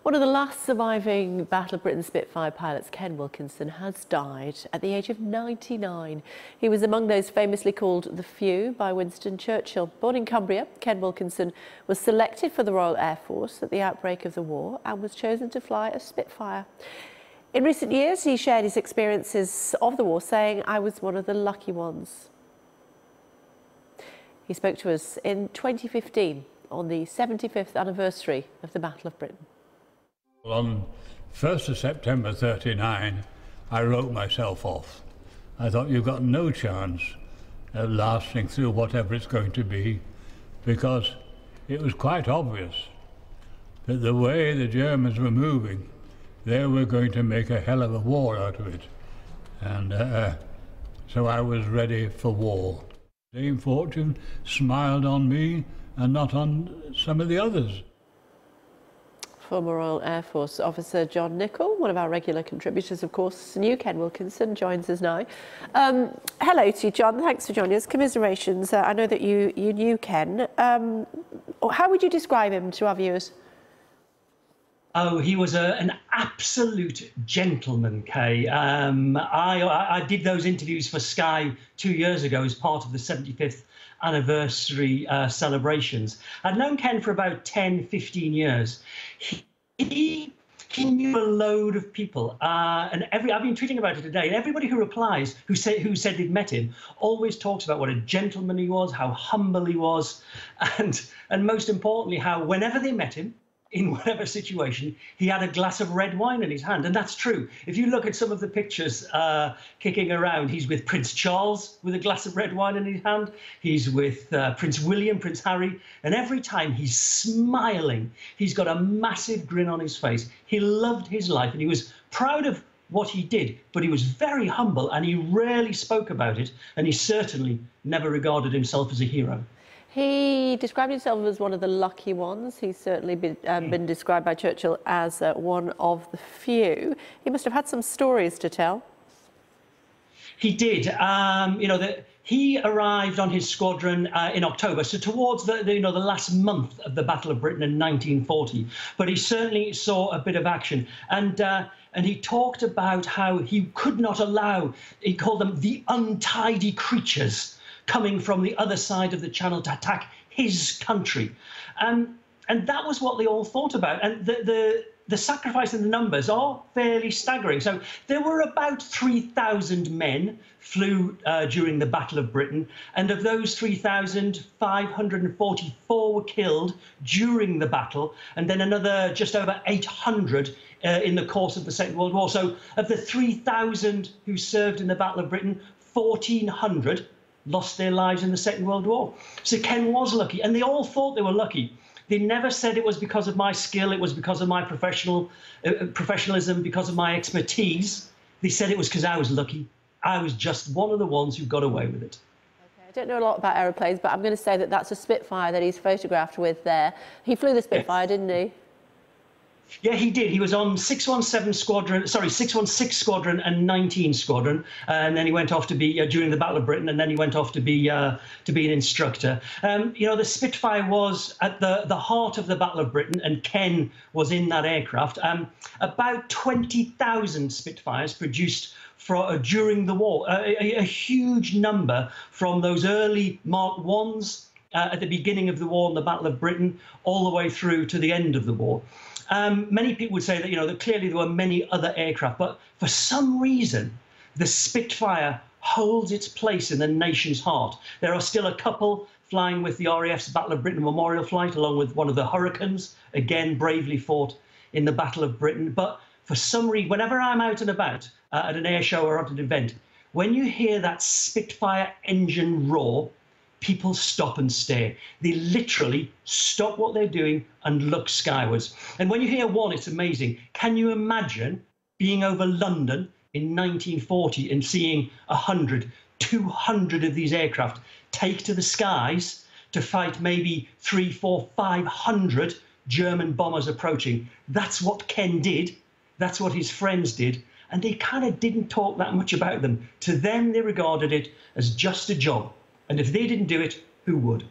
One of the last surviving Battle of Britain Spitfire pilots, Ken Wilkinson, has died at the age of 99. He was among those famously called the Few by Winston Churchill. Born in Cumbria, Ken Wilkinson was selected for the Royal Air Force at the outbreak of the war and was chosen to fly a Spitfire. In recent years, he shared his experiences of the war, saying, "I was one of the lucky ones." He spoke to us in 2015 on the 75th anniversary of the Battle of Britain. On 1st of September 39, I wrote myself off. I thought you've got no chance of lasting through whatever it's going to be, because it was quite obvious that the way the Germans were moving, they were going to make a hell of a war out of it. And so I was ready for war. Dame Fortune smiled on me and not on some of the others. Former Royal Air Force officer John Nichol, one of our regular contributors, of course, new Ken Wilkinson, joins us now. Hello to you, John. Thanks for joining us. Commiserations. I know that you knew Ken. How would you describe him to our viewers? Oh, he was an absolute gentleman, Kay. I did those interviews for Sky 2 years ago as part of the 75th anniversary celebrations. I'd known Ken for about 10, 15 years. He knew a load of people, and I've been tweeting about it today, and everybody who replies, who said they'd met him, always talks about what a gentleman he was, how humble he was, and most importantly, how whenever they met him, in whatever situation, he had a glass of red wine in his hand. And that's true. If you look at some of the pictures kicking around, he's with Prince Charles with a glass of red wine in his hand. He's with Prince William, Prince Harry. And every time he's smiling, he's got a massive grin on his face. He loved his life and he was proud of what he did, but he was very humble and he rarely spoke about it. And he certainly never regarded himself as a hero. He described himself as one of the lucky ones. He's certainly been described by Churchill as one of the few. He must have had some stories to tell. He did. He arrived on his squadron in October, so towards the last month of the Battle of Britain in 1940. But he certainly saw a bit of action, and he talked about how he could not allow. He called them the untidy creatures coming from the other side of the Channel to attack his country. And that was what they all thought about. And the sacrifice and the numbers are fairly staggering. So there were about 3,000 men flew during the Battle of Britain. And of those 3,000, 544 were killed during the battle. And then another just over 800 in the course of the Second World War. So of the 3,000 who served in the Battle of Britain, 1,400 lost their lives in the Second World War. So Ken was lucky, and they all thought they were lucky. They never said it was because of my skill, it was because of my professionalism, because of my expertise. They said it was because I was lucky. I was just one of the ones who got away with it. Okay, I don't know a lot about aeroplanes, but I'm going to say that that's a Spitfire that he's photographed with there. He flew the Spitfire, didn't he? Yeah, he did. He was on 616 Squadron and 19 Squadron, and then he went off to be during the Battle of Britain, and then he went off to be an instructor. The Spitfire was at the heart of the Battle of Britain, and Ken was in that aircraft. About 20,000 Spitfires produced during the war, a huge number from those early Mark I's at the beginning of the war and the Battle of Britain, all the way through to the end of the war. Many people would say that, that clearly there were many other aircraft, but for some reason, the Spitfire holds its place in the nation's heart. There are still a couple flying with the RAF's Battle of Britain Memorial Flight, along with one of the Hurricanes, again, bravely fought in the Battle of Britain. But for some reason, whenever I'm out and about at an air show or at an event, when you hear that Spitfire engine roar, people stop and stare. They literally stop what they're doing and look skywards. And when you hear one, it's amazing. Can you imagine being over London in 1940 and seeing 100, 200 of these aircraft take to the skies to fight maybe 300, 400, 500 German bombers approaching? That's what Ken did. That's what his friends did. And they kind of didn't talk that much about them. To them, they regarded it as just a job. And if they didn't do it, who would?